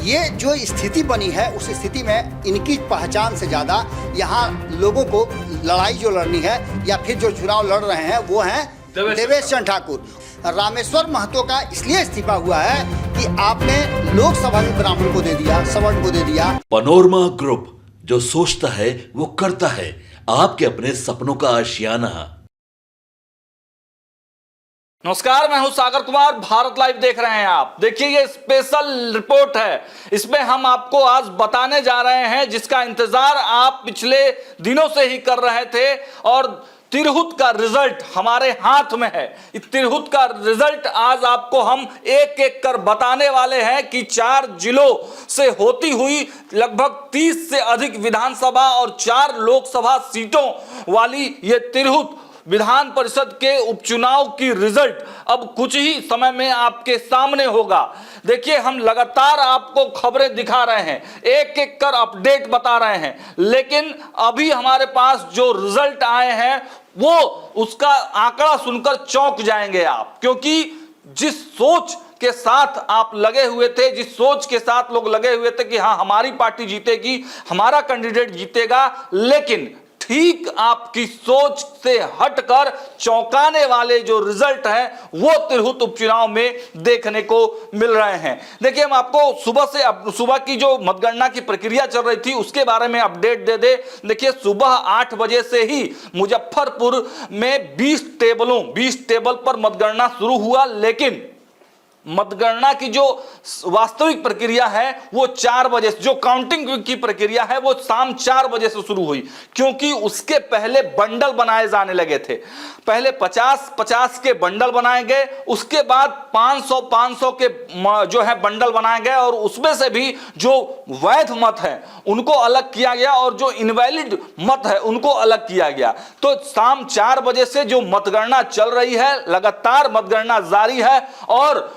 ये जो स्थिति बनी है उस स्थिति में इनकी पहचान से ज़्यादा यहाँ लोगों को लड़ाई जो लड़नी है या फिर जो चुनाव लड़ रहे हैं वो हैं देवेश चंद्र ठाकुर। रामेश्वर महतो का इसलिए इस्तीफा हुआ है कि आपने लोकसभा में ब्राह्मण को दे दिया, सवर्ण को दे दिया। पनोरमा ग्रुप, जो सोचता है वो करता है, आपके अपने सपनों का आशियाना। नमस्कार, मैं हूं सागर कुमार। भारत लाइव देख रहे हैं आप। देखिए, ये स्पेशल रिपोर्ट है। इसमें हम आपको आज बताने जा रहे हैं जिसका इंतजार आप पिछले दिनों से ही कर रहे थे, और तिरहुत का रिजल्ट हमारे हाथ में है। इस तिरहुत का रिजल्ट आज आपको हम एक एक कर बताने वाले हैं कि 4 जिलों से होती हुई लगभग 30 से अधिक विधानसभा और 4 लोकसभा सीटों वाली ये तिरहुत विधान परिषद के उपचुनाव की रिजल्ट अब कुछ ही समय में आपके सामने होगा। देखिए, हम लगातार आपको खबरें दिखा रहे हैं, एक एक कर अपडेट बता रहे हैं, लेकिन अभी हमारे पास जो रिजल्ट आए हैं वो उसका आंकड़ा सुनकर चौंक जाएंगे आप, क्योंकि जिस सोच के साथ आप लगे हुए थे, जिस सोच के साथ लोग लगे हुए थे कि हाँ हमारी पार्टी जीतेगी, हमारा कैंडिडेट जीतेगा, लेकिन ठीक आपकी सोच से हटकर चौंकाने वाले जो रिजल्ट हैं वो तिरहुत उपचुनाव में देखने को मिल रहे हैं। देखिए, हम आपको सुबह की जो मतगणना की प्रक्रिया चल रही थी उसके बारे में अपडेट दे दे। देखिए, सुबह 8 बजे से ही मुजफ्फरपुर में 20 टेबल पर मतगणना शुरू हुआ, लेकिन मतगणना की जो वास्तविक प्रक्रिया है वो 4 बजे, जो काउंटिंग की प्रक्रिया है वो शाम 4 बजे से शुरू हुई, क्योंकि उसके पहले बंडल बनाए जाने लगे थे। पहले 50-50 के बंडल बनाए गए, उसके बाद 500 के जो है बंडल बनाए गए, और उसमें से भी जो वैध मत है उनको अलग किया गया और जो इनवैलिड मत है उनको अलग किया गया। तो शाम 4 बजे से जो मतगणना चल रही है, लगातार मतगणना जारी है, और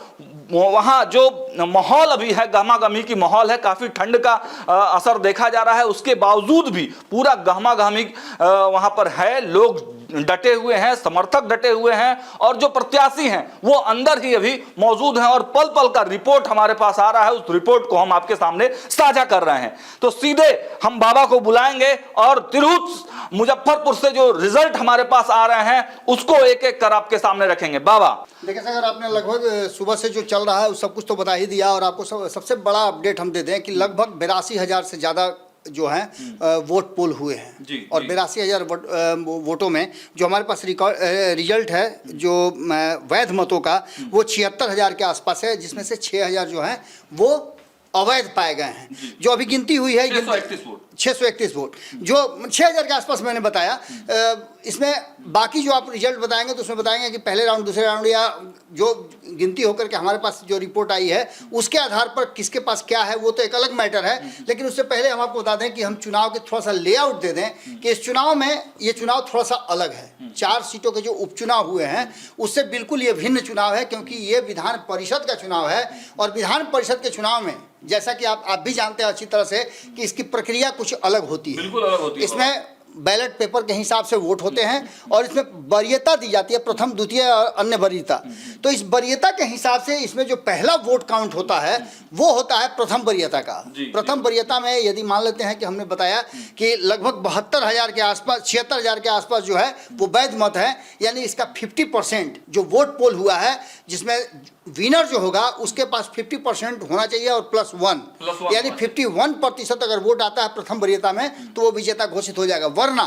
वहां जो माहौल अभी है, गहमागहमी की माहौल है, काफी ठंड का असर देखा जा रहा है। उसके बावजूद भी पूरा गहमागहमी वहां पर है, लोग डटे हुए हैं, समर्थक डटे हुए हैं, और जो प्रत्याशी हैं वो अंदर ही अभी मौजूद हैं, और पल पल का रिपोर्ट हमारे पास आ रहा है। उस रिपोर्ट को हम आपके सामने साझा कर रहे हैं। तो सीधे हम बाबा को बुलाएंगे और तिरहुत मुजफ्फरपुर से जो रिजल्ट हमारे पास आ रहे हैं उसको एक एक कर आपके सामने रखेंगे। बाबा, देखिए सर, आपने लगभग सुबह से जो चल रहा है वो सब कुछ तो बता ही दिया, और आपको सबसे बड़ा अपडेट हम दे दें कि लगभग 82,000 से ज़्यादा जो हैं वोट पोल हुए हैं, और 82,000 वोटों में जो हमारे पास रिजल्ट है जो वैध मतों का वो 76,000 के आसपास है, जिसमें से 6,000 जो हैं वो अवैध पाए गए हैं। जो अभी गिनती हुई है 631 वोट, जो 6,000 के आसपास मैंने बताया। इसमें बाकी जो आप रिजल्ट बताएंगे तो उसमें बताएंगे कि पहले राउंड, दूसरे राउंड, या जो गिनती होकर के हमारे पास जो रिपोर्ट आई है उसके आधार पर किसके पास क्या है वो तो एक अलग मैटर है। लेकिन उससे पहले हम आपको बता दें कि हम चुनाव के थोड़ा सा लेआउट दे दें कि इस चुनाव में ये चुनाव थोड़ा सा अलग है। 4 सीटों के जो उपचुनाव हुए हैं उससे बिल्कुल ये भिन्न चुनाव है, क्योंकि ये विधान परिषद का चुनाव है, और विधान परिषद के चुनाव में जैसा कि आप भी जानते हैं अच्छी तरह से कि इसकी प्रक्रिया कुछ अलग होती है। बिल्कुल अलग होती है। इसमें बैलेट पेपर के हिसाब से वोट होते हैं, और इसमें वरीयता दी जाती है, प्रथम, द्वितीय और अन्य वरीयता। तो इस वरीयता के हिसाब से इसमें जो पहला वोट काउंट होता है वो होता है प्रथम वरीयता का। प्रथम वरीयता में यदि मान लेते हैं कि हमने बताया कि लगभग 72,000 के आसपास, 76,000 के आसपास जो है वो वैध मत है, यानी इसका 50% जो वोट पोल हुआ है, जिसमें विनर जो होगा उसके पास 50% होना चाहिए और +1, यानी 51% अगर वोट आता है प्रथम वरीयता में तो वो विजेता घोषित हो जाएगा, वरना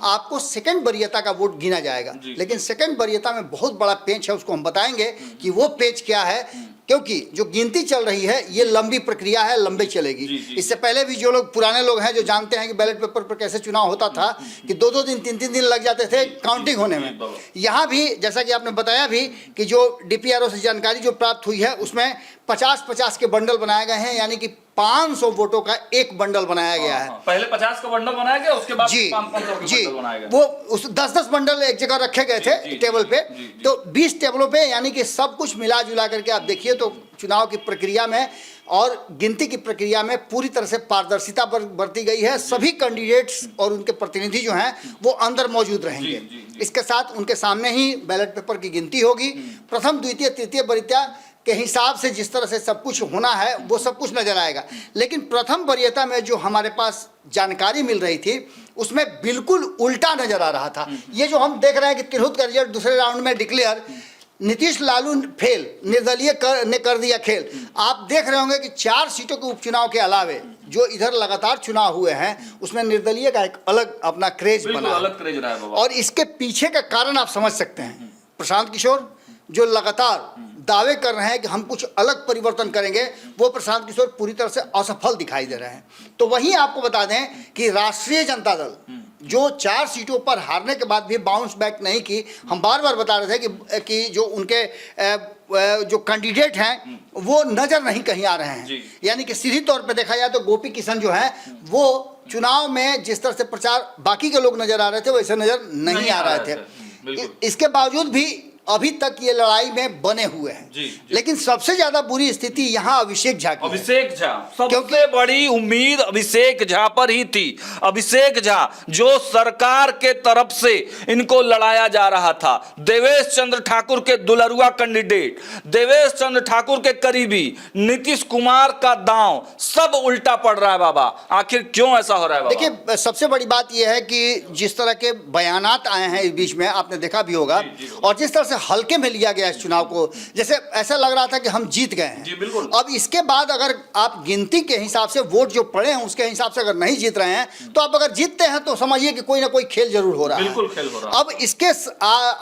आपको सेकंड वरीयता का वोट गिना जाएगा। लेकिन सेकंड वरीयता में बहुत बड़ा पेच है, उसको हम बताएंगे कि वो पेच क्या है, क्योंकि जो गिनती चल रही है ये लंबी प्रक्रिया है, लंबी चलेगी। इससे पहले भी जो लोग पुराने लोग हैं जो जानते हैं कि बैलेट पेपर पर कैसे चुनाव होता था कि 2-2 दिन, 3-3 दिन लग जाते थे काउंटिंग होने में। यहाँ भी जैसा कि आपने बताया भी कि जो DPRO से जानकारी जो प्राप्त हुई है उसमें 50-50 के बंडल बनाए गए हैं, यानी कि 500 वोटों का एक बंडल बनाया गया है। पहले 50 का बंडल बनाया गया, उसके बाद 500 के बंडल बनाया गया। वो उस 10-10 बंडल एक जगह रखे गए थे टेबल पे, तो 20 टेबलों पे, यानी कि सब कुछ मिला जुला करके आप देखिए तो चुनाव की प्रक्रिया में और गिनती की प्रक्रिया में पूरी तरह से पारदर्शिता बरती गई है। सभी कैंडिडेट्स और उनके प्रतिनिधि जो हैं वो अंदर मौजूद रहेंगे। इसके साथ उनके सामने ही बैलेट पेपर की गिनती होगी। प्रथम, द्वितीय, तृतीय वरीयता के हिसाब से जिस तरह से सब कुछ होना है वो सब कुछ नजर आएगा। लेकिन प्रथम वरीयता में जो हमारे पास जानकारी मिल रही थी उसमें बिल्कुल उल्टा नजर आ रहा था। ये जो हम देख रहे हैं कि तिरहुत का रिजल्ट दूसरे राउंड में डिक्लेयर, नीतीश लालू फेल, निर्दलीय ने कर दिया खेल। आप देख रहे होंगे कि 4 सीटों के उपचुनाव के अलावे जो इधर लगातार चुनाव हुए हैं उसमें निर्दलीय का एक अलग अपना क्रेज बना, अलग क्रेज रहा है बाबा। और इसके पीछे का कारण आप समझ सकते हैं। प्रशांत किशोर जो लगातार दावे कर रहे हैं कि हम कुछ अलग परिवर्तन करेंगे, वो प्रशांत किशोर पूरी तरह से असफल दिखाई दे रहे हैं। तो वहीं आपको बता दें कि राष्ट्रीय जनता दल जो 4 सीटों पर हारने के बाद भी बाउंस बैक नहीं की। हम बार बार बता रहे थे कि जो उनके जो कैंडिडेट हैं वो नजर नहीं कहीं आ रहे हैं। यानी कि सीधी तौर पे देखा जाए तो गोपी किशन जो है वो चुनाव में जिस तरह से प्रचार बाकी के लोग नजर आ रहे थे वैसे नजर नहीं आ रहे थे। इसके बावजूद भी अभी तक ये लड़ाई में बने हुए हैं। लेकिन सबसे ज्यादा बुरी स्थिति यहाँ अभिषेक झा की। अभिषेक झा सबसे बड़ी उम्मीद अभिषेक झा पर ही थी। अभिषेक झा जो सरकार के तरफ से इनको लड़ाया जा रहा था, देवेश चंद्र ठाकुर के दुलरुआ कैंडिडेट, देवेश चंद्र ठाकुर के करीबी नीतीश कुमार का दांव सब उल्टा पड़ रहा है बाबा। आखिर क्यों ऐसा हो रहा है बाबा? देखिए, सबसे बड़ी बात यह है कि जिस तरह के बयानात आए हैं इस बीच में, आपने देखा भी होगा, और जिस तरह से हल्के में लिया गया इस चुनाव को, जैसे ऐसा लग रहा था कि हम जीत गए हैं। जी बिल्कुल। अब इसके बाद अगर आप गिनती के हिसाब से वोट जो पड़े हैं उसके हिसाब से अगर नहीं जीत रहे हैं तो आप अगर जीतते हैं तो समझिए कि कोई ना कोई खेल जरूर हो रहा है। बिल्कुल खेल हो रहा है। अब इसके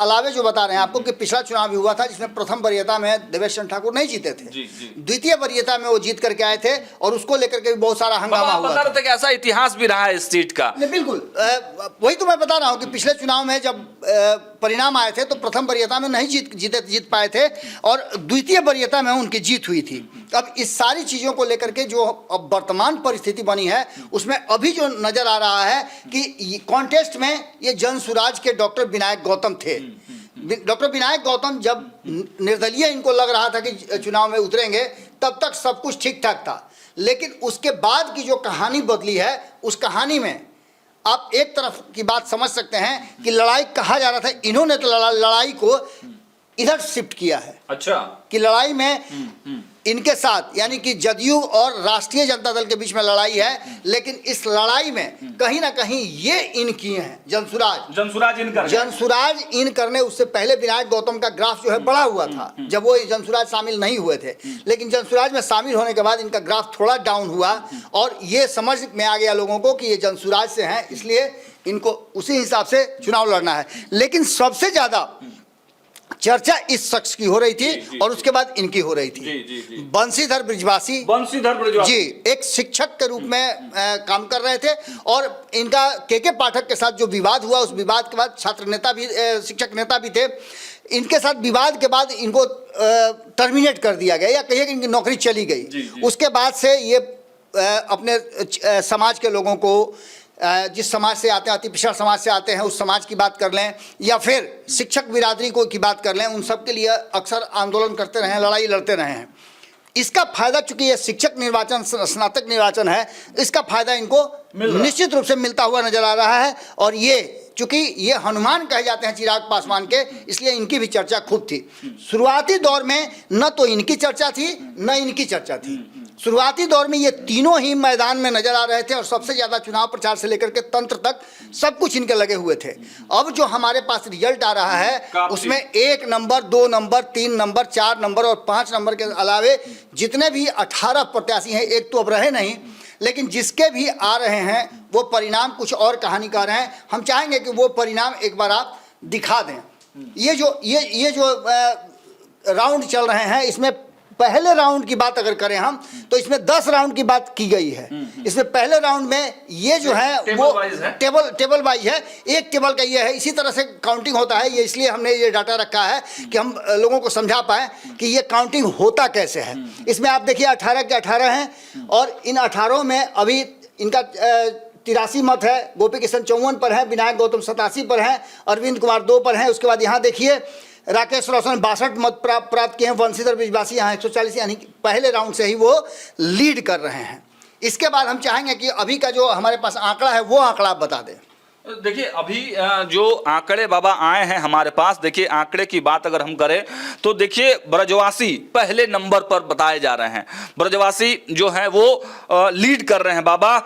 अलावे जो बता रहे हैं आपको कि पिछला चुनाव भी हुआ था जिसमें प्रथम वरीयता में देवेश चंद्र ठाकुर नहीं जीते थे, द्वितीय वरीयता में वो जीत करके आए थे और उसको लेकर के भी बहुत सारा हंगामा हुआ। बता रहे थे कि ऐसा इतिहास भी रहा है इस सीट का। बिल्कुल, वही तो मैं बता रहा हूँ कि पिछले चुनाव में जब परिणाम आए थे तो प्रथम वरीयता में नहीं जीत पाए थे और द्वितीय वरीयता में उनकी जीत हुई थी। अब इस सारी चीज़ों को लेकर के जो अब वर्तमान परिस्थिति बनी है उसमें अभी जो नज़र आ रहा है कि कॉन्टेस्ट में ये जनसुराज के डॉक्टर विनायक गौतम थे। डॉक्टर विनायक गौतम जब निर्दलीय इनको लग रहा था कि चुनाव में उतरेंगे तब तक सब कुछ ठीक ठाक था, लेकिन उसके बाद की जो कहानी बदली है उस कहानी में आप एक तरफ की बात समझ सकते हैं कि लड़ाई कहा जा रहा था, इन्होंने तो लड़ाई को इधर शिफ्ट किया है। अच्छा, कि लड़ाई में इनके साथ यानी कि जदयू और राष्ट्रीय जनता दल के बीच में लड़ाई है, लेकिन इस लड़ाई में कहीं ना कहीं ये इन किए हैं जनसुराज इन करने। उससे पहले विनायक गौतम का ग्राफ जो है बढ़ा हुआ था जब वो जनसुराज शामिल नहीं हुए थे, लेकिन जनसुराज में शामिल होने के बाद इनका ग्राफ थोड़ा डाउन हुआ और ये समझ में आ गया लोगों को कि ये जनसुराज से हैं, इसलिए इनको उसी हिसाब से चुनाव लड़ना है। लेकिन सबसे ज्यादा चर्चा इस शख्स की हो रही थी और उसके बाद इनकी हो रही थी। बंशीधर ब्रिजवासी जी एक शिक्षक के रूप में काम कर रहे थे और इनका के पाठक के साथ जो विवाद हुआ उस विवाद के बाद छात्र नेता भी शिक्षक नेता भी थे। इनके साथ विवाद के बाद इनको टर्मिनेट कर दिया गया या कहिए कि इनकी नौकरी चली गई। उसके बाद से ये अपने समाज के लोगों को, जिस समाज से आते हैं, अति पिछड़ा समाज से आते हैं, उस समाज की बात कर लें या फिर शिक्षक बिरादरी को की बात कर लें, उन सब के लिए अक्सर आंदोलन करते रहे हैं, लड़ाई लड़ते रहे हैं। इसका फायदा, चूंकि ये शिक्षक निर्वाचन स्नातक निर्वाचन है, इसका फायदा इनको निश्चित रूप से मिलता हुआ नजर आ रहा है। और ये चूंकि ये हनुमान कहे जाते हैं चिराग पासवान के, इसलिए इनकी भी चर्चा खूब थी। शुरुआती दौर में न तो इनकी चर्चा थी न इनकी चर्चा थी। शुरुआती दौर में ये तीनों ही मैदान में नजर आ रहे थे और सबसे ज़्यादा चुनाव प्रचार से लेकर के तंत्र तक सब कुछ इनके लगे हुए थे। अब जो हमारे पास रिजल्ट आ रहा है उसमें 1 नंबर, 2 नंबर, 3 नंबर, 4 नंबर और 5 नंबर के अलावे जितने भी 18 प्रत्याशी हैं, एक तो अब रहे नहीं, लेकिन जिसके भी आ रहे हैं वो परिणाम कुछ और कहानीकार हैं। हम चाहेंगे कि वो परिणाम एक बार आप दिखा दें। ये जो राउंड चल रहे हैं, इसमें पहले राउंड की बात अगर करें हम तो इसमें 10 राउंड की बात की गई है। इसमें पहले राउंड में ये जो है वो टेबल वाइज है, एक टेबल का ये है, इसी तरह से काउंटिंग होता है। ये इसलिए हमने ये डाटा रखा है कि हम लोगों को समझा पाए कि ये काउंटिंग होता कैसे है। इसमें आप देखिए 18 के 18 हैं और इन 18 में अभी इनका 83 मत है, गोपी किशन 54 पर है, विनायक गौतम 87 पर है, अरविंद कुमार 2 पर हैं। उसके बाद यहाँ देखिए राकेश रोशन 62 मत प्राप्त किए हैं, वंशीधर ब्रिजवासी यहाँ 140, यानी पहले राउंड से ही वो लीड कर रहे हैं। इसके बाद हम चाहेंगे कि अभी का जो हमारे पास आंकड़ा है वो आंकड़ा आप बता दें। देखिए अभी जो आंकड़े बाबा आए हैं हमारे पास, देखिए आंकड़े की बात अगर हम करें तो देखिए ब्रजवासी पहले नंबर पर बताए जा रहे हैं। ब्रजवासी जो है वो लीड कर रहे हैं बाबा,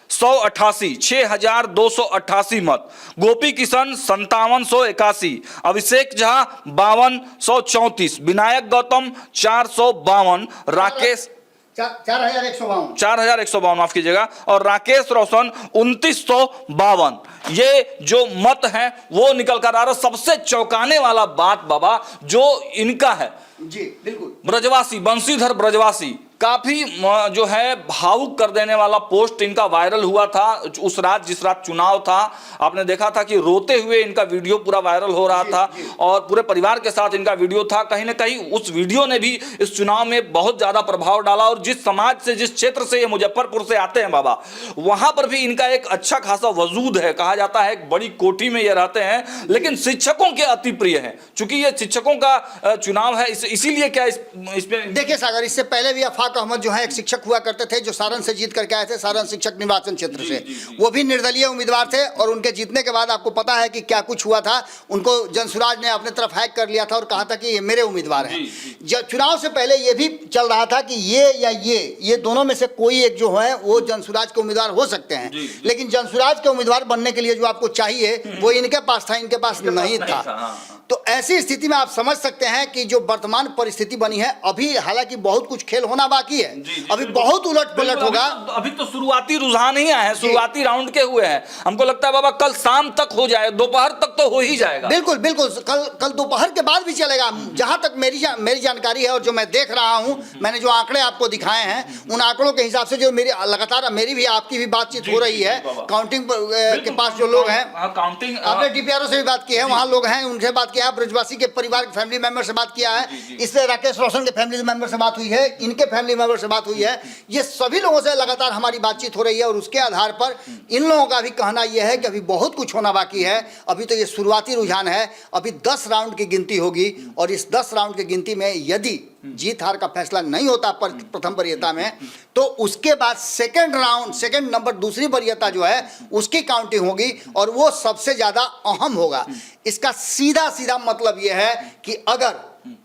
6288 मत। गोपी किशन 5781, अभिषेक झा 5234, विनायक गौतम 452, राकेश 4152 माफ कीजिएगा, और राकेश रोशन 2952। ये जो मत हैं वो निकल कर आ रहा। सबसे चौंकाने वाला बात बाबा जो इनका है, जी बिल्कुल, ब्रजवासी बंशीधर ब्रजवासी काफी जो है भावुक कर देने वाला पोस्ट इनका वायरल हुआ था उस रात जिस रात चुनाव था। आपने देखा था कि रोते हुए इनका वीडियो पूरा वायरल हो रहा था और पूरे परिवार के साथ इनका वीडियो था। कहीं ना कहीं उस वीडियो ने भी इस चुनाव में बहुत ज्यादा प्रभाव डाला और जिस समाज से, जिस क्षेत्र से ये मुजफ्फरपुर से आते हैं बाबा, वहां पर भी इनका एक अच्छा खासा वजूद है। कहा जाता है एक बड़ी कोठी में ये रहते हैं, लेकिन शिक्षकों के अति प्रिय हैं। चूंकि ये शिक्षकों का चुनाव है, इसीलिए क्या इसमें देखिए सागर, इससे पहले भी अफाक अहमद जो है एक शिक्षक हुआ करते थे, जो सारण से जीत करके आए थे, सारण शिक्षक निर्वाचन क्षेत्र से। वो भी निर्दलीय उम्मीदवार थे और उनके जीतने के बाद आपको पता है कि क्या कुछ हुआ था। उनको जनसुराज ने अपने तरफ हैक कर लिया था और कहा था कि ये मेरे उम्मीदवार हैं। जब चुनाव से पहले ये भी चल रहा था कि ये या ये दोनों में से कोई एक जो है वो जनसुराज के उम्मीदवार हो सकते हैं, लेकिन जनसुराज के उम्मीदवार बनने के लिए जो आपको चाहिए वो इनके पास था, इनके पास नहीं था। तो ऐसी स्थिति में आप समझ सकते हैं कि जो वर्तमान परिस्थिति बनी है, अभी हालांकि बहुत कुछ खेल होना बाकी है, अभी बहुत उलट पलट होगा। अभी तो शुरुआती रुझान ही आए हैं, शुरुआती राउंड के हुए हैं। हमको लगता है बाबा कल शाम तक हो जाए, दोपहर तक तो हो ही जाएगा। बिल्कुल बिल्कुल, कल दोपहर के बाद भी चलेगा। जहां तक मेरी जानकारी है और जो मैं देख रहा हूं, मैंने जो आंकड़े आपको दिखाए हैं, उन आंकड़ों के हिसाब से जो मेरी लगातार मेरी भी आपकी भी बातचीत हो रही है, काउंटिंग के पास जो लोग हैं, काउंटिंग आपने डीपीआरओ से भी बात की है, वहां लोग हैं, उनसे बात किया है, ब्रजवासी के परिवार के फैमिली मेंबर से बात किया है, इससे राकेश रोशन के फैमिली मेंबर से बात हुई है, इनके फैमिली मेंबर से बात हुई है। ये सभी लोगों से लगातार हमारी बातचीत हो रही है और उसके आधार पर इन लोगों का भी कहना यह है कि अभी बहुत कुछ होना बाकी है। अभी तो ये शुरुआती रुझान है, अभी 10 राउंड की गिनती होगी और इस 10 राउंड की गिनती में यदि जीत हार का फैसला नहीं होता पर प्रथम वरीयता में, तो उसके बाद सेकंड राउंड, सेकंड नंबर दूसरी वरीयता जो है उसकी काउंटिंग होगी और वो सबसे ज्यादा अहम होगा। इसका सीधा सीधा मतलब यह है कि अगर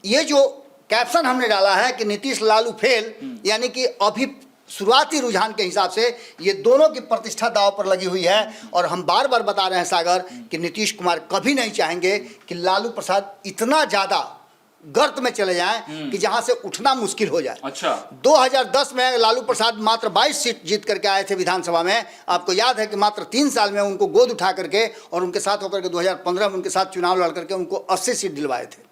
ये जो कैप्शन हमने डाला है कि नीतीश लालू फेल, यानी कि अभी शुरुआती रुझान के हिसाब से ये दोनों की प्रतिष्ठा दांव पर लगी हुई है। और हम बार बार बता रहे हैं सागर कि नीतीश कुमार कभी नहीं चाहेंगे कि लालू प्रसाद इतना ज्यादा गर्त में चले जाएं कि जहां से उठना मुश्किल हो जाए। अच्छा, 2010 में लालू प्रसाद मात्र 22 सीट जीत करके आए थे विधानसभा में। आपको याद है कि मात्र 3 साल में उनको गोद उठा करके और उनके साथ होकर के 2015 में उनके साथ चुनाव लड़ करके उनको 80 सीट दिलवाए थे।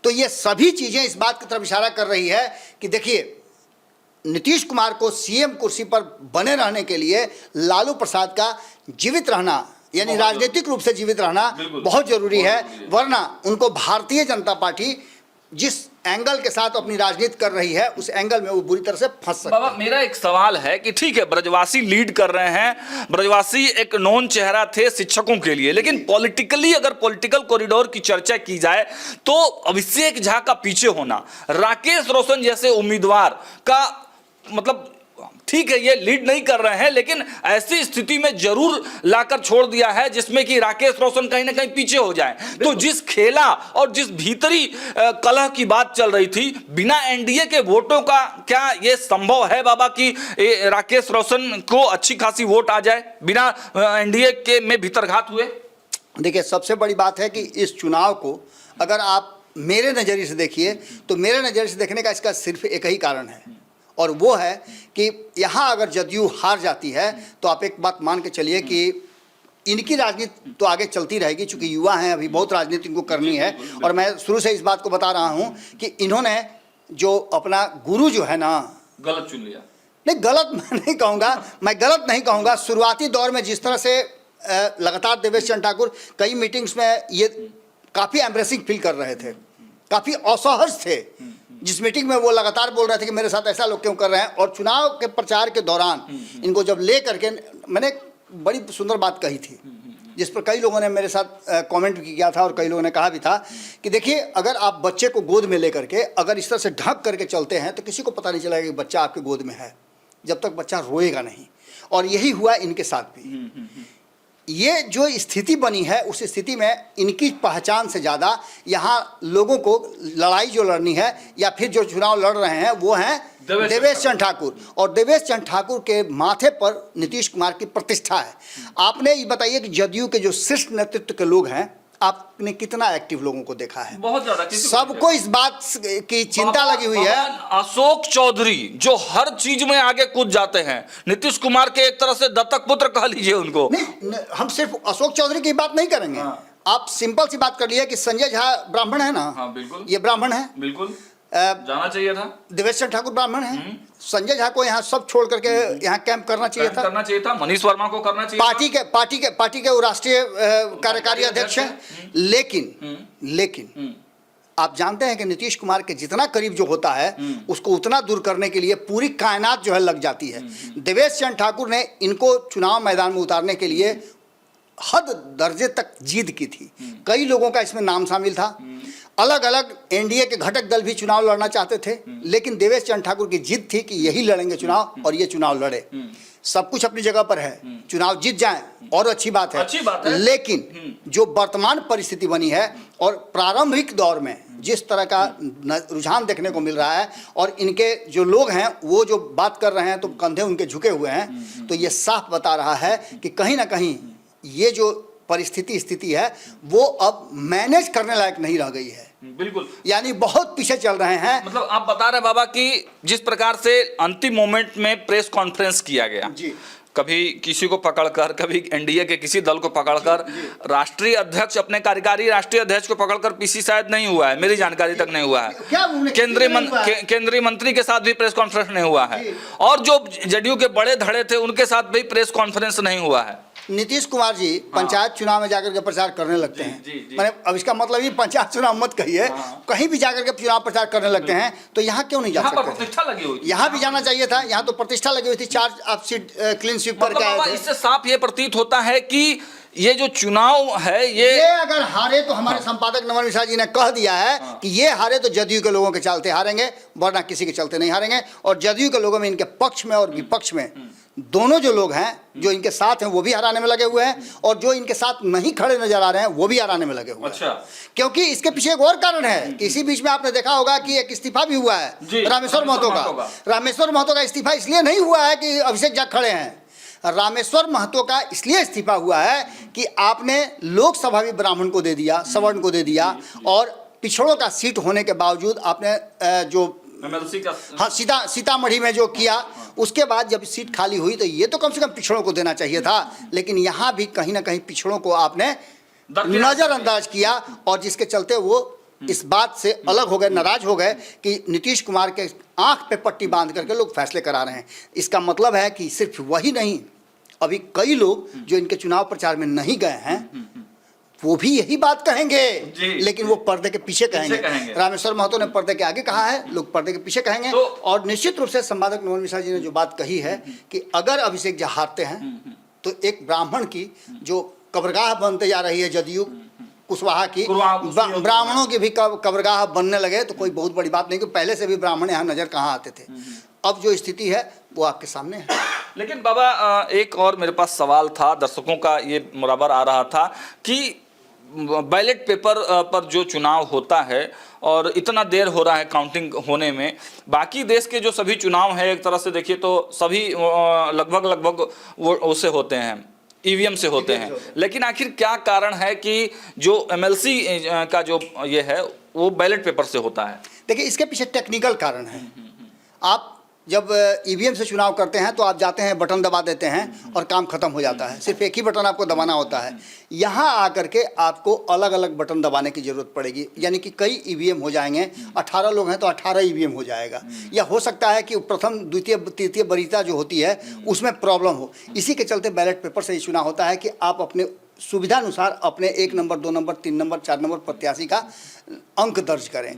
तो ये सभी चीजें इस बात की तरफ इशारा कर रही है कि देखिए, नीतीश कुमार को सीएम कुर्सी पर बने रहने के लिए लालू प्रसाद का जीवित रहना, यानी राजनीतिक रूप से जीवित रहना बहुत जरूरी है, वरना उनको भारतीय जनता पार्टी जिस एंगल के साथ अपनी राजनीति कर रही है उस एंगल में वो बुरी तरह से फंस सकता है। बाबा मेरा एक सवाल है कि ठीक है ब्रजवासी लीड कर रहे हैं, ब्रजवासी एक नॉन चेहरा थे शिक्षकों के लिए, लेकिन पॉलिटिकली अगर पॉलिटिकल कॉरिडोर की चर्चा की जाए तो अभिषेक झा का पीछे होना, राकेश रोशन जैसे उम्मीदवार का मतलब ठीक है ये लीड नहीं कर रहे हैं, लेकिन ऐसी स्थिति में जरूर लाकर छोड़ दिया है जिसमें कि राकेश रोशन कहीं ना कहीं पीछे हो जाए। तो जिस खेला और जिस भीतरी कलह की बात चल रही थी, बिना एनडीए के वोटों का क्या ये संभव है बाबा कि राकेश रोशन को अच्छी खासी वोट आ जाए बिना एनडीए के में भीतरघात हुए? देखिए, सबसे बड़ी बात है कि इस चुनाव को अगर आप मेरे नज़रिए से देखिए तो मेरे नज़रिए से देखने का इसका सिर्फ एक ही कारण है और वो है कि यहाँ अगर जदयू हार जाती है तो आप एक बात मान के चलिए कि इनकी राजनीति तो आगे चलती रहेगी, चूंकि युवा हैं, अभी बहुत राजनीति इनको करनी है। और मैं शुरू से इस बात को बता रहा हूँ कि इन्होंने जो अपना गुरु जो है ना, गलत चुन लिया। नहीं, गलत मैं गलत नहीं कहूँगा। शुरुआती दौर में जिस तरह से लगातार देवेश चंद्र ठाकुर कई मीटिंग्स में ये काफ़ी एम्ब्रेसिंग फील कर रहे थे, काफ़ी असहज थे, जिस मीटिंग में वो लगातार बोल रहे थे कि मेरे साथ ऐसा लोग क्यों कर रहे हैं। और चुनाव के प्रचार के दौरान इनको जब ले करके मैंने बड़ी सुंदर बात कही थी जिस पर कई लोगों ने मेरे साथ कमेंट भी किया था और कई लोगों ने कहा भी था कि देखिए, अगर आप बच्चे को गोद में ले करके अगर इस तरह से ढक करके चलते हैं तो किसी को पता नहीं चलेगा कि बच्चा आपके गोद में है, जब तक बच्चा रोएगा नहीं। और यही हुआ इनके साथ भी। ये जो स्थिति बनी है उस स्थिति में इनकी पहचान से ज़्यादा यहाँ लोगों को लड़ाई जो लड़नी है या फिर जो चुनाव लड़ रहे हैं वो हैं देवेश चंद्र ठाकुर। और देवेश चंद्र ठाकुर के माथे पर नीतीश कुमार की प्रतिष्ठा है। आपने ये बताइए कि जदयू के जो शीर्ष नेतृत्व के लोग हैं, आपने कितना एक्टिव लोगों को देखा है? बहुत ज्यादा। सबको इस बात की चिंता लगी हुई है। अशोक चौधरी जो हर चीज में आगे कूद जाते हैं, नीतीश कुमार के एक तरह से दत्तक पुत्र कह लीजिए उनको। नहीं, हम सिर्फ अशोक चौधरी की बात नहीं करेंगे। आप सिंपल सी बात कर लिए कि संजय झा ब्राह्मण है ना। हाँ, बिल्कुल। ये ब्राह्मण है, बिल्कुल जाना चाहिए था। देवेश चंद्र ठाकुर ब्राह्मण है। संजय झा को यहाँ सब छोड़ करके यहाँ कैंप करना चाहिए था। मनीष वर्मा को करना चाहिए। पार्टी के वो राष्ट्रीय कार्यकारी अध्यक्ष हैं। लेकिन आप जानते हैं कि नीतीश कुमार के जितना करीब जो होता है उसको उतना दूर करने के लिए पूरी कायनात जो है लग जाती है। देवेश चंद्र ठाकुर ने इनको चुनाव मैदान में उतारने के लिए हद दर्जे तक जीद की थी। कई लोगों का इसमें नाम शामिल था। अलग अलग एनडीए के घटक दल भी चुनाव लड़ना चाहते थे, लेकिन देवेश चंद्र ठाकुर की जिद थी कि यही लड़ेंगे चुनाव और ये चुनाव लड़े। सब कुछ अपनी जगह पर है, चुनाव जीत जाएं और अच्छी बात है। लेकिन जो वर्तमान परिस्थिति बनी है और प्रारंभिक दौर में जिस तरह का रुझान देखने को मिल रहा है और इनके जो लोग हैं वो जो बात कर रहे हैं तो कंधे उनके झुके हुए हैं, तो ये साफ बता रहा है कि कहीं ना कहीं ये जो स्थिति है वो अब मैनेज करने लायक नहीं रह गई है। बिल्कुल, यानी बहुत पीछे चल रहे हैं। मतलब आप बता रहे बाबा कि जिस प्रकार से अंतिम मोमेंट में प्रेस कॉन्फ्रेंस किया गया जी, कभी किसी को पकड़कर, कभी एनडीए के किसी दल को पकड़कर, राष्ट्रीय अध्यक्ष अपने कार्यकारी राष्ट्रीय अध्यक्ष को पकड़कर पीसी शायद नहीं हुआ है, मेरी जानकारी तक नहीं हुआ है। केंद्रीय मंत्री के साथ भी प्रेस कॉन्फ्रेंस नहीं हुआ है और जो जदयू के बड़े धड़े थे उनके साथ भी प्रेस कॉन्फ्रेंस नहीं हुआ है। नीतीश कुमार जी पंचायत चुनाव में जाकर के प्रचार करने लगते हैं। मैंने अब इसका मतलब ये पंचायत चुनाव मत कहिए, कहीं भी जाकर के चुनाव प्रचार करने लगते हैं, तो यहाँ क्यों नहीं जा सकते? प्रतिष्ठा लगी हुई, यहाँ भी जाना चाहिए था। यहाँ तो प्रतिष्ठा लगी हुई थी, 4 आप सीट क्लीन स्वीप करके आए थे। इससे साफ ये प्रतीत होता है कि ये जो चुनाव है ये अगर हारे तो हमारे संपादक नमन मिश्रा जी ने कह दिया है कि ये हारे तो जदयू के लोगों के चलते हारेंगे, वरना किसी के चलते नहीं हारेंगे। और जदयू के लोगों में इनके पक्ष में और विपक्ष में दोनों जो लोग हैं जो इनके साथ हैं वो भी हराने में लगे हुए हैं और जो इनके साथ नहीं खड़े नजर आ रहे हैं वो भी हराने में लगे हुए हैं। अच्छा, क्योंकि इसके पीछे एक और कारण है कि इसी बीच में आपने देखा होगा कि एक इस्तीफा भी हुआ है रामेश्वर महतो का। रामेश्वर महतो का इस्तीफा इसलिए नहीं हुआ है कि अभिषेक जाग खड़े हैं। रामेश्वर महतो का इसलिए इस्तीफा हुआ है कि आपने लोकसभा भी ब्राह्मण को दे दिया, सवर्ण को दे दिया और पिछड़ों का सीट होने के बावजूद आपने जो सीतामढ़ी में जो किया, उसके बाद जब सीट खाली हुई तो ये तो कम से कम पिछड़ों को देना चाहिए था, लेकिन यहाँ भी कहीं ना कहीं पिछड़ों को आपने नजरअंदाज किया और जिसके चलते वो इस बात से अलग हो गए, नाराज हो गए कि नीतीश कुमार के आंख पे पट्टी बांध करके लोग फैसले करा रहे हैं। इसका मतलब है कि सिर्फ वही नहीं, अभी कई लोग जो इनके चुनाव प्रचार में नहीं गए हैं वो भी यही बात कहेंगे, लेकिन वो पर्दे के पीछे कहेंगे। रामेश्वर महतो ने पर्दे के आगे कहा है, लोग पर्दे के पीछे कहेंगे। और निश्चित रूप से संपादक नमन मिश्रा जी ने जो बात कही है कि अगर अभिषेक जी हारते हैं तो एक ब्राह्मण की जो कब्रगाह बनते जा रही है जदयू कुशवाहा की, ब्राह्मणों की भी कब्रगाह बनने लगे तो कोई बहुत बड़ी बात नहीं, कि पहले से भी ब्राह्मण यहाँ नजर कहाँ आते थे। अब जो स्थिति है वो आपके सामने है। लेकिन बाबा एक और मेरे पास सवाल था, दर्शकों का ये बराबर आ रहा था कि बैलेट पेपर पर जो चुनाव होता है और इतना देर हो रहा है काउंटिंग होने में, बाकी देश के जो सभी चुनाव हैं एक तरह से देखिए तो सभी लगभग वो उससे होते हैं, ईवीएम से होते हैं, लेकिन आखिर क्या कारण है कि जो एमएलसी का जो ये है वो बैलेट पेपर से होता है? देखिए इसके पीछे टेक्निकल कारण है। आप जब ईवीएम से चुनाव करते हैं तो आप जाते हैं, बटन दबा देते हैं और काम खत्म हो जाता है, सिर्फ एक ही बटन आपको दबाना होता है। यहाँ आकर के आपको अलग अलग बटन दबाने की ज़रूरत पड़ेगी, यानी कि कई ईवीएम हो जाएंगे। 18 लोग हैं तो 18 ईवीएम हो जाएगा, या हो सकता है कि प्रथम द्वितीय तृतीय वरीयता जो होती है उसमें प्रॉब्लम हो। इसी के चलते बैलेट पेपर से ये चुनाव होता है कि आप अपने सुविधानुसार अपने 1 नंबर 2 नंबर 3 नंबर 4 नंबर प्रत्याशी का अंक दर्ज करें।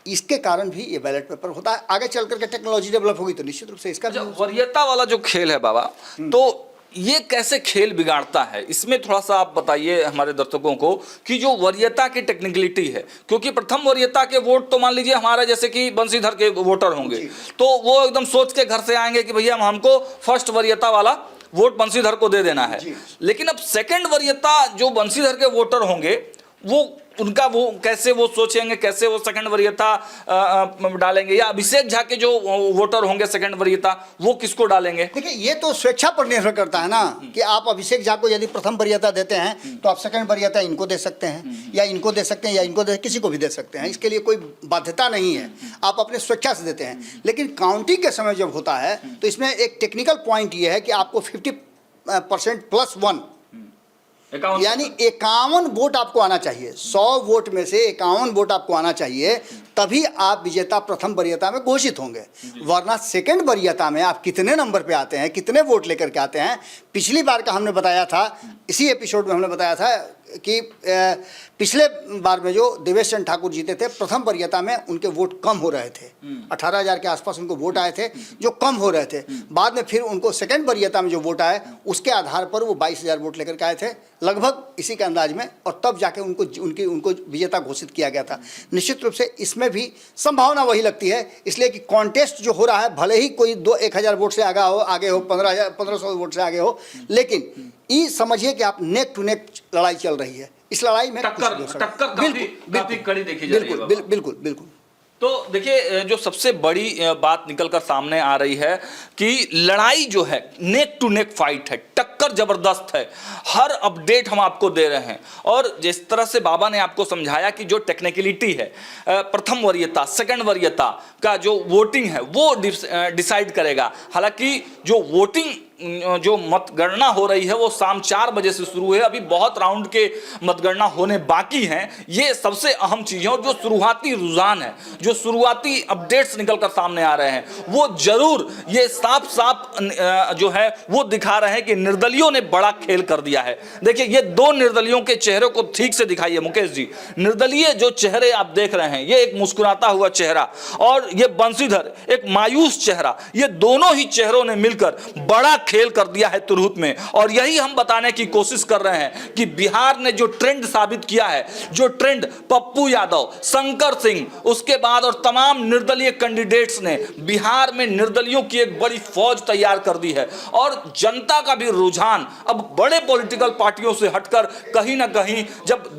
इसके कारण भी ये बैलेट पेपर होता है। आगे चल करके टेक्नोलॉजी डेवलप होगी तो निश्चित रूप से इसका वरीयता वाला जो खेल है बाबा, तो ये कैसे खेल बिगाड़ता है, इसमें थोड़ा सा आप बताइए हमारे दर्शकों को कि जो वरीयता की टेक्निकलिटी है, क्योंकि प्रथम वरीयता के वोट तो मान लीजिए हमारे जैसे कि बंशीधर के वोटर होंगे तो वो एकदम सोच के घर से आएंगे कि भैया हमको फर्स्ट वरीयता वाला वोट बंशीधर को दे देना है। लेकिन अब सेकंड वरीयता जो बंशीधर के वोटर होंगे वो उनका वो कैसे वो सोचेंगे, कैसे वो सेकंड वरीयता डालेंगे, या अभिषेक झा के जो वोटर होंगे सेकंड वरीयता वो किसको डालेंगे? देखिए, ये तो स्वेच्छा पर निर्भर करता है ना कि आप अभिषेक झा को यदि प्रथम वरीयता देते हैं तो आप सेकंड वरीयता इनको दे सकते हैं, या इनको दे सकते हैं, या इनको किसी को भी दे सकते हैं। इसके लिए कोई बाध्यता नहीं है, आप अपने स्वेच्छा से देते हैं। लेकिन काउंटिंग के समय जब होता है तो इसमें एक टेक्निकल पॉइंट ये है कि आपको 50% +1 यानी 51 वोट आपको आना चाहिए। 100 वोट में से 51 वोट आपको आना चाहिए, तभी आप विजेता प्रथम वरीयता में घोषित होंगे। वरना सेकंड वरीयता में आप कितने नंबर पे आते हैं, कितने वोट लेकर के आते हैं, पिछली बार का हमने बताया था, इसी एपिसोड में हमने बताया था कि पिछले बार में जो देवेश चंद्र ठाकुर जीते थे प्रथम वरीयता में उनके वोट कम हो रहे थे, 18,000 के आसपास उनको वोट आए थे जो कम हो रहे थे। बाद में फिर उनको सेकंड वरीयता में जो वोट आए उसके आधार पर वो 22,000 वोट लेकर के आए थे, लगभग इसी के अंदाज में, और तब जाके उनको विजेता घोषित किया गया था। निश्चित रूप से इसमें भी संभावना वही लगती है, इसलिए कि कॉन्टेस्ट जो हो रहा है भले ही कोई 1,000 वोट से आगे हो 1500 वोट से आगे हो, लेकिन ये समझिए कि आप नेक टू नेक लड़ाई चल रही है। इस लड़ाई में टक्कर काफी कड़ी देखी जा रही है। बिल्कुल बिल्कुल। तो देखिए, जो सबसे बड़ी बात निकलकर सामने आ रही है कि लड़ाई जो है नेक टू नेक फाइट है, टक्कर जबरदस्त है। हर अपडेट हम आपको दे रहे हैं, और जिस तरह से बाबा ने आपको समझाया कि जो टेक्निकलिटी है, प्रथम वरीयता सेकंड वरीयता का जो वोटिंग है वो डिसाइड करेगा। हालांकि जो वोटिंग जो मतगणना हो रही है वो शाम 4 बजे से शुरू है, अभी बहुत राउंड के मतगणना होने बाकी हैं। ये सबसे अहम चीज़ है, और जो शुरुआती रुझान है, जो शुरुआती अपडेट्स निकलकर सामने आ रहे हैं, वो जरूर ये साफ जो है वो दिखा रहे हैं कि निर्दलियों ने बड़ा खेल कर दिया है। देखिए, ये 2 निर्दलियों के चेहरे को ठीक से दिखाइए मुकेश जी। निर्दलीय जो चेहरे आप देख रहे हैं, ये एक मुस्कुराता हुआ चेहरा, और ये बंशीधर एक मायूस चेहरा, ये दोनों ही चेहरों ने मिलकर बड़ा खेल कर दिया है तुरहुत में। और यही हम बताने की कोशिश कर रहे हैं कि बिहार ने जो ट्रेंड साबित किया है, जो ट्रेंड पप्पू यादव, शंकर सिंह, उसके बाद और तमाम निर्दलीय कैंडिडेट्स ने बिहार में निर्दलियों की एक बड़ी फौज तैयार कर दी है। और जनता का भी रुझान अब बड़े पॉलिटिकल पार्टियों से हटकर कहीं ना कहीं जब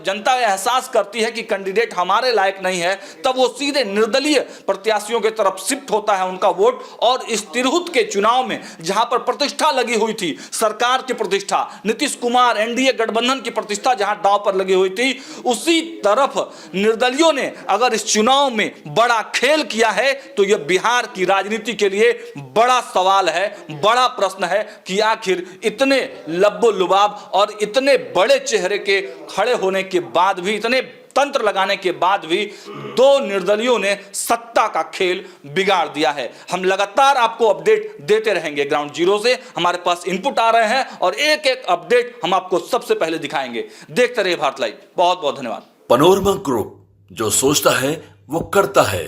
जनता एहसास करती है कि कैंडिडेट हमारे लायक नहीं है, तब वो सीधे निर्दलीय प्रत्याशियों की तरफ शिफ्ट होता है उनका वोट। और इस तिरहुत के चुनाव में जहां पर प्रतिष्ठा लगी हुई थी, सरकार की प्रतिष्ठा, नीतीश कुमार एनडीए गठबंधन की प्रतिष्ठा जहां दांव पर लगी हुई थी, उसी तरफ निर्दलियों ने अगर इस चुनाव में बड़ा खेल किया है तो यह बिहार की राजनीति के लिए बड़ा सवाल है, बड़ा प्रश्न है कि आखिर इतने लब्बो लुबाब और इतने बड़े चेहरे के खड़े होने के बाद भी, इतने तंत्र लगाने के बाद भी 2 निर्दलियों ने सत्ता का खेल बिगाड़ दिया है। हम लगातार आपको अपडेट देते रहेंगे ग्राउंड जीरो से, हमारे पास इनपुट आ रहे हैं और एक एक अपडेट हम आपको सबसे पहले दिखाएंगे। देखते रहिए भारत लाइव। बहुत बहुत धन्यवाद। पनोरमा ग्रुप, जो सोचता है वो करता है।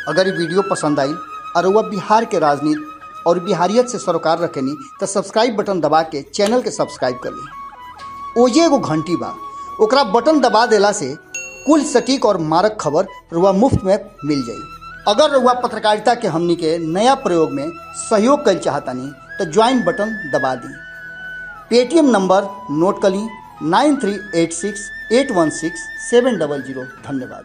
अगर ये वीडियो पसंद आई और वह बिहार के राजनीति और बिहारियत से सरोकार रखेनी तो सब्सक्राइब बटन दबा के चैनल के सब्सक्राइब कर ली। ओजे एगो घंटी बा, ओकरा बटन दबा देला से कुल सटीक और मारक खबर रुआ मुफ्त में मिल जाई। अगर रुआ पत्रकारिता के हमनी के नया प्रयोग में सहयोग कर चाहतानी तो ज्वाइन बटन दबा दी। पेटीएम नंबर नोट कर ली 9386816700। धन्यवाद।